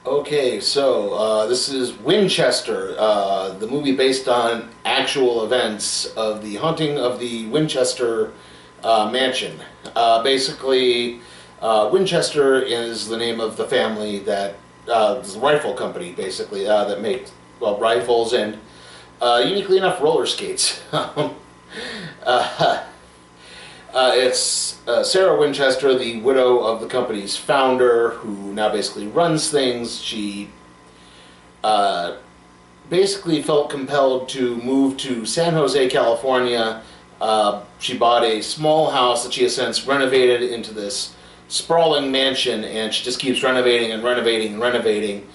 Okay, so this is Winchester, the movie based on actual events of the haunting of the Winchester mansion. Winchester is the name of the family that is a rifle company, basically, that makes rifles and uniquely enough roller skates. uh, it's Sarah Winchester, the widow of the company's founder, who now basically runs things. She uh, basically felt compelled to move to San Jose, California. She bought a small house that she has since renovated into this sprawling mansion, and she just keeps renovating and renovating and renovating.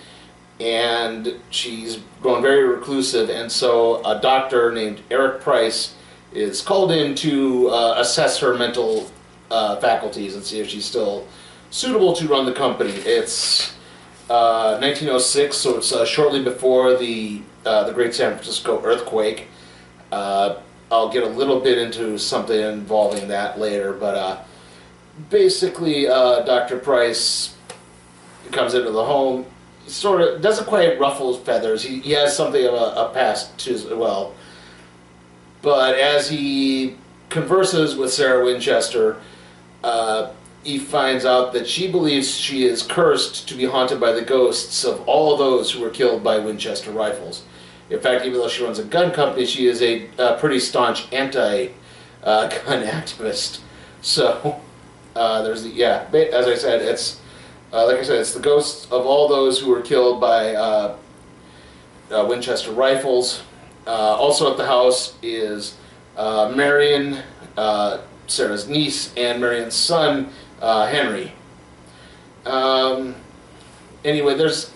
And she's grown very reclusive, and so a doctor named Eric Price is called in to assess her mental faculties and see if she's still suitable to run the company. It's 1906, so it's shortly before the Great San Francisco earthquake. I'll get a little bit into something involving that later, but basically, Dr. Price comes into the home. He sort of doesn't quite ruffle his feathers. He has something of a past too as well. But as he converses with Sarah Winchester, he finds out that she believes she is cursed to be haunted by the ghosts of all those who were killed by Winchester rifles. In fact, even though she runs a gun company, she is a pretty staunch anti-gun activist. So, there's the, yeah, as I said, it's like I said, it's the ghosts of all those who were killed by Winchester rifles. Also at the house is Marion, Sarah's niece, and Marion's son, Henry. Anyway, there's.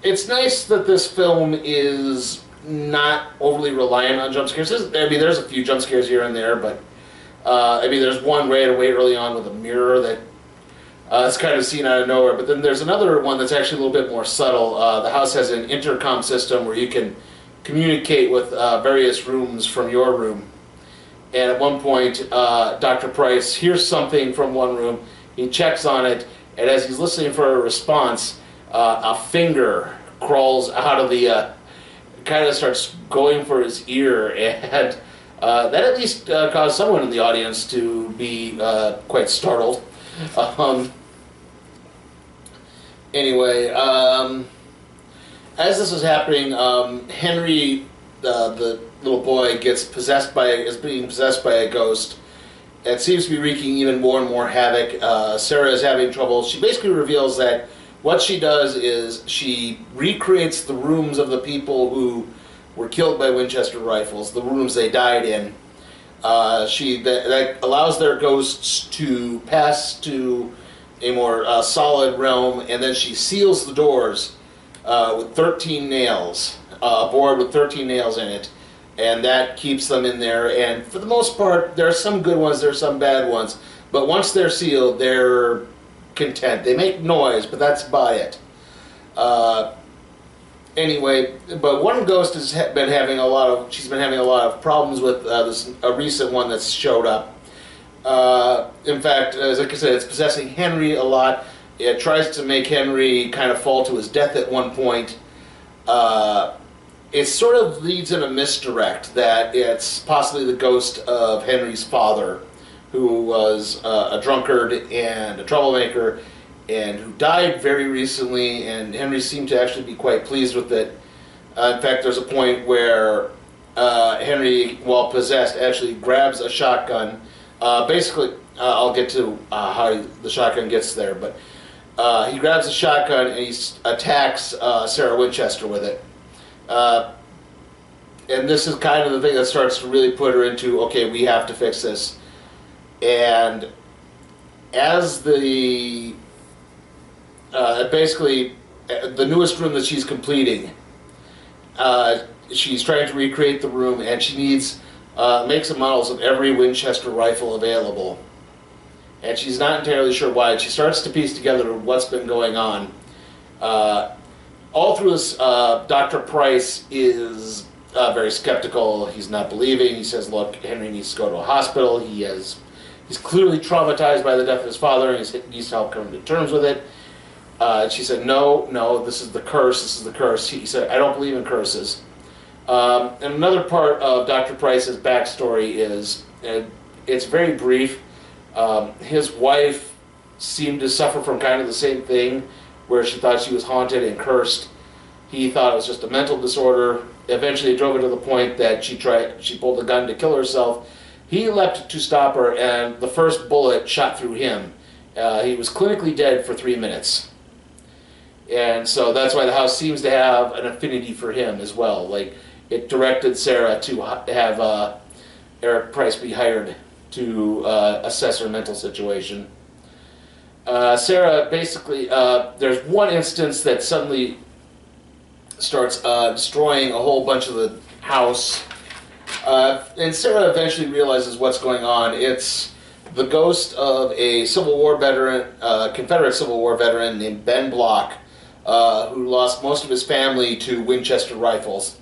It's nice that this film is not overly reliant on jump scares. There's a few jump scares here and there, but there's one right away early on with a mirror that it's kind of seen out of nowhere. But then there's another one that's actually a little bit more subtle. The house has an intercom system where you can communicate with various rooms from your room. And at one point, Dr. Price hears something from one room. He checks on it, and as he's listening for a response, a finger crawls out of the, kind of starts going for his ear, and that at least caused someone in the audience to be quite startled. Anyway, as this is happening, Henry, the little boy, is being possessed by a ghost. It seems to be wreaking even more and more havoc. Sarah is having trouble. She basically reveals that what she does is she recreates the rooms of the people who were killed by Winchester rifles, the rooms they died in. That allows their ghosts to pass to a more solid realm, and then she seals the doors with 13 nails, a board with 13 nails in it, and that keeps them in there. And for the most part, there are some good ones, there are some bad ones, but once they're sealed, they're content. They make noise, but that's about it. Anyway, but one ghost has been having a lot of problems with a recent one that's showed up. In fact, as like I said, it's possessing Henry a lot. It tries to make Henry kind of fall to his death at one point. It sort of leads in a misdirect that it's possibly the ghost of Henry's father, who was a drunkard and a troublemaker, and who died very recently, and Henry seemed to actually be quite pleased with it. In fact, there's a point where Henry, while possessed, actually grabs a shotgun. I'll get to how the shotgun gets there, but he grabs a shotgun and he attacks Sarah Winchester with it. And this is kind of the thing that starts to really put her into, okay, we have to fix this. And as the newest room that she's completing, she's trying to recreate the room, and she needs makes some models of every Winchester rifle available. And she's not entirely sure why. She starts to piece together what's been going on. All through this, Dr. Price is very skeptical. He's not believing. He says, look, Henry needs to go to a hospital. He's clearly traumatized by the death of his father, and he needs help coming to terms with it. She said, no, no, this is the curse, this is the curse. He said, I don't believe in curses. And another part of Dr. Price's backstory is, it's very brief. His wife seemed to suffer from kind of the same thing, where she thought she was haunted and cursed. He thought it was just a mental disorder. Eventually, it drove her to the point that she pulled a gun to kill herself. He leapt to stop her, and the first bullet shot through him. He was clinically dead for 3 minutes. And so that's why the house seems to have an affinity for him as well. Like, it directed Sarah to have Eric Price be hired to assess her mental situation. Sarah basically, there's one instance that suddenly starts destroying a whole bunch of the house. And Sarah eventually realizes what's going on. It's the ghost of a Civil War veteran, Confederate Civil War veteran named Ben Block, who lost most of his family to Winchester rifles.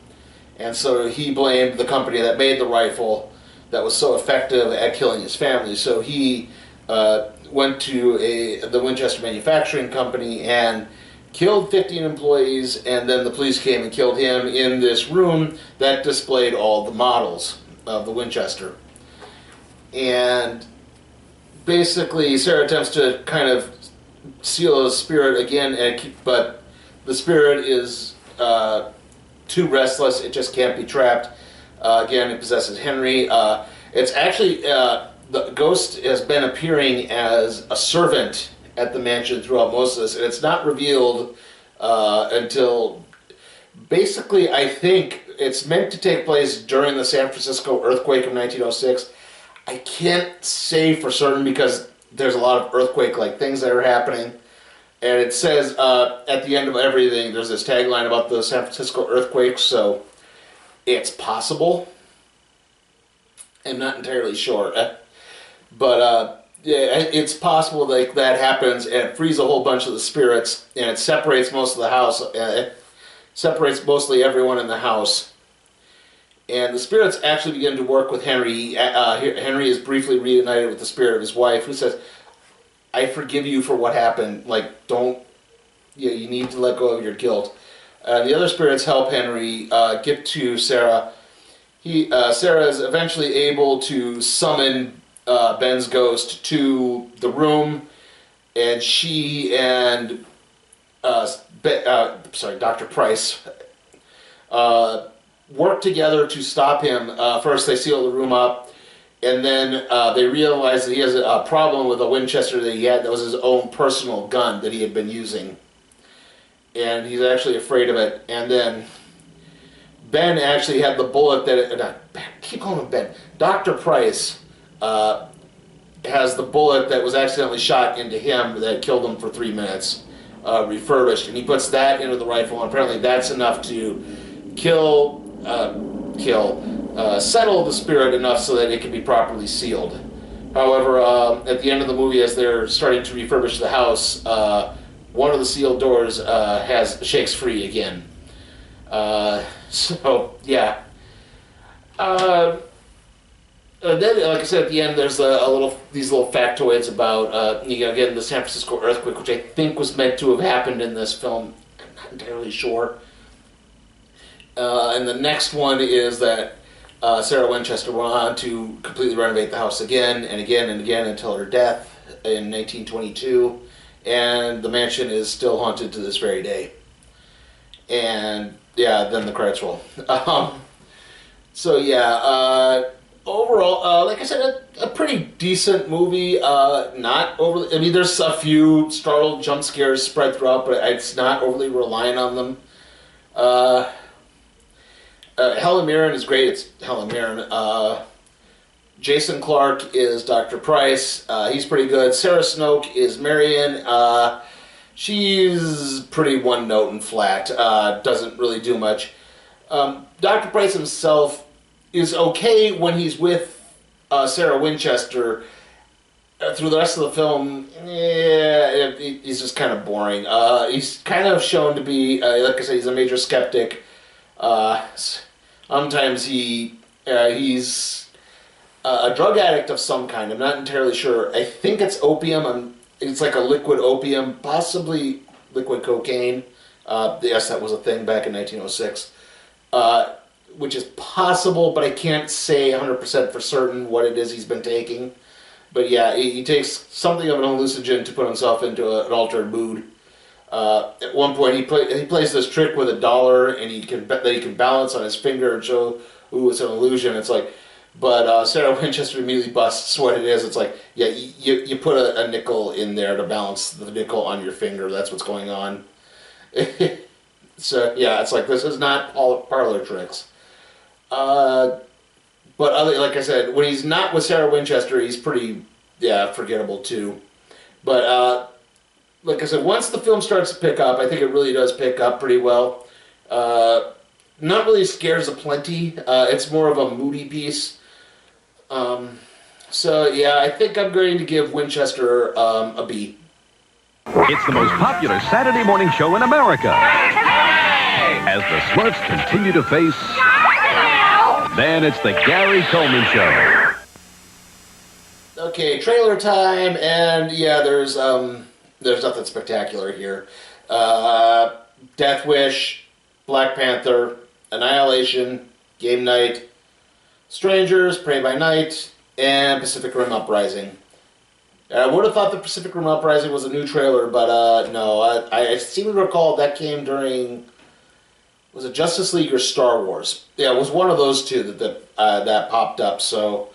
And so he blamed the company that made the rifle that was so effective at killing his family. So he went to the Winchester Manufacturing Company and killed 15 employees, and then the police came and killed him in this room that displayed all the models of the Winchester. And basically, Sarah attempts to kind of seal the spirit again, but the spirit is too restless. It just can't be trapped. Again, it possesses Henry. It's actually, the ghost has been appearing as a servant at the mansion throughout most of this, and it's not revealed until basically, I think it's meant to take place during the San Francisco earthquake of 1906. I can't say for certain because there's a lot of earthquake-like things that are happening. And it says at the end of everything, there's this tagline about the San Francisco earthquake, so it's possible. I'm not entirely sure. But yeah, it's possible like that happens, and it frees a whole bunch of the spirits, and it separates most of the house. It separates mostly everyone in the house. And the spirits actually begin to work with Henry. Henry is briefly reunited with the spirit of his wife, who says, I forgive you for what happened. Like, you need to let go of your guilt. The other spirits help Henry get to Sarah. Sarah is eventually able to summon Ben's ghost to the room, and she and Dr. Price work together to stop him. First, they seal the room up. And then they realize that he has a problem with a Winchester that he had that was his own personal gun that he had been using. And he's actually afraid of it. And then Ben actually had the bullet that... I keep calling him Ben. Dr. Price has the bullet that was accidentally shot into him that killed him for 3 minutes, refurbished. And he puts that into the rifle, and apparently that's enough to settle the spirit enough so that it can be properly sealed. However, at the end of the movie, as they're starting to refurbish the house, one of the sealed doors shakes free again. So yeah. Then, like I said, at the end, there's these little factoids about again the San Francisco earthquake, which I think was meant to have happened in this film. I'm not entirely sure. And the next one is that Sarah Winchester went on to completely renovate the house again and again and again until her death in 1922, and the mansion is still haunted to this very day. And yeah, then the credits roll. So yeah, overall, like I said, a pretty decent movie. Not overly. I mean, there's a few startled jump scares spread throughout, but it's not overly reliant on them. Helen Mirren is great. It's Helen Mirren. Jason Clarke is Dr. Price. He's pretty good. Sarah Snoke is Marion. She's pretty one note and flat. Doesn't really do much. Dr. Price himself is okay when he's with Sarah Winchester. Through the rest of the film, yeah, he's just kind of boring. He's kind of shown to be, like I said, he's a major skeptic. Sometimes he's a drug addict of some kind. I'm not entirely sure. I think it's opium. It's like a liquid opium, possibly liquid cocaine. Yes, that was a thing back in 1906. Which is possible, but I can't say 100% for certain what it is he's been taking. But yeah, he takes something of an hallucinogen to put himself into an altered mood. At one point, he plays this trick with $1, and he can balance on his finger and show, ooh, it's an illusion. It's like, but Sarah Winchester immediately busts what it is. It's like, yeah, you put a nickel in there to balance the nickel on your finger. That's what's going on. So yeah, it's like, this is not parlor tricks. But like I said, when he's not with Sarah Winchester, he's pretty, forgettable too. But like I said, once the film starts to pick up, I think it really does pick up pretty well. Not really scares aplenty. It's more of a moody piece. So yeah, I think I'm going to give Winchester a B. It's the most popular Saturday morning show in America. As the Smurfs continue to face... Then it's the Gary Coleman Show. Okay, trailer time, and yeah, there's nothing spectacular here. Death Wish, Black Panther, Annihilation, Game Night, Strangers, Prey by Night, and Pacific Rim Uprising. I would have thought the Pacific Rim Uprising was a new trailer, but no. I seem to recall that came during... Was it Justice League or Star Wars? Yeah, it was one of those two that popped up. So,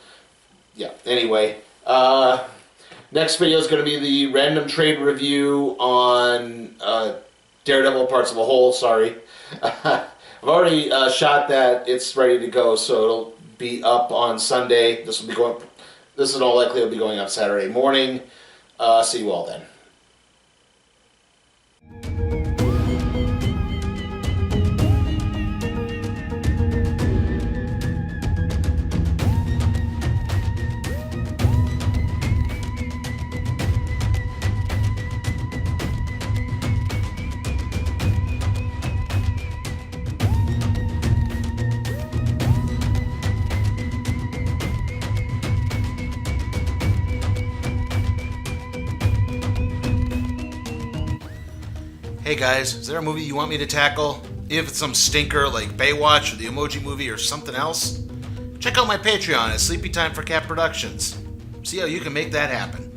yeah. Anyway, next video is going to be the random trade review on Daredevil: Parts of a Whole. Sorry, I've already shot that. It's ready to go, so it'll be up on Sunday. This in all likelihood will be going up Saturday morning. See you all then. Hey guys, is there a movie you want me to tackle? If it's some stinker like Baywatch or the Emoji Movie or something else? Check out my Patreon at Sleepy Time for Cat Productions. See how you can make that happen.